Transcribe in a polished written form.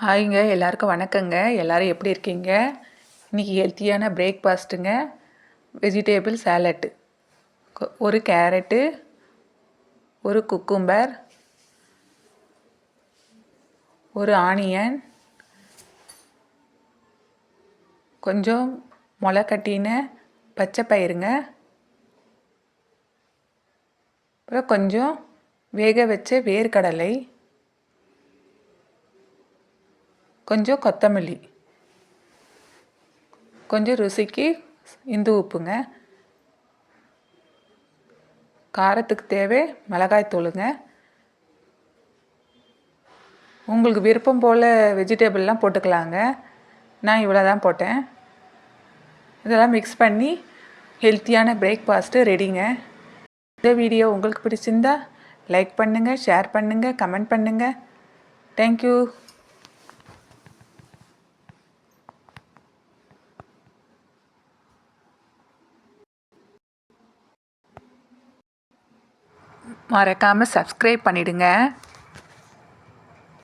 ஹாய்ங்க, எல்லாருக்கும் வணக்கங்க. எல்லோரும் எப்படி இருக்கீங்க? இன்றைக்கி ஹெல்த்தியான பிரேக்ஃபாஸ்ட்டுங்க. வெஜிடேபிள் சாலட்டு, ஒரு கேரட்டு, ஒரு குக்கும்பர், ஒரு ஆனியன், கொஞ்சம் முளைக்கட்டின பச்சை பயிறுங்க, அப்புறம் கொஞ்சம் வேக வச்ச வேர்க்கடலை, கொஞ்சம் கொத்தமல்லி, கொஞ்சம் ருசிக்கு இந்து உப்புங்க, காரத்துக்கு தேவை மிளகாய் தூளுங்க. உங்களுக்கு விருப்பம் போல் வெஜிடபிள்லாம் போட்டுக்கலாங்க. நான் இவ்வளோ தான் போட்டேன். இதெல்லாம் மிக்ஸ் பண்ணி ஹெல்த்தியான பிரேக்ஃபாஸ்ட்டு ரெடிங்க. இந்த வீடியோ உங்களுக்கு பிடிச்சிருந்தா லைக் பண்ணுங்கள், ஷேர் பண்ணுங்கள், கமெண்ட் பண்ணுங்கள். தேங்க்யூ. மறக்காமல் சப்ஸ்கிரைப் பண்ணிவிடுங்க.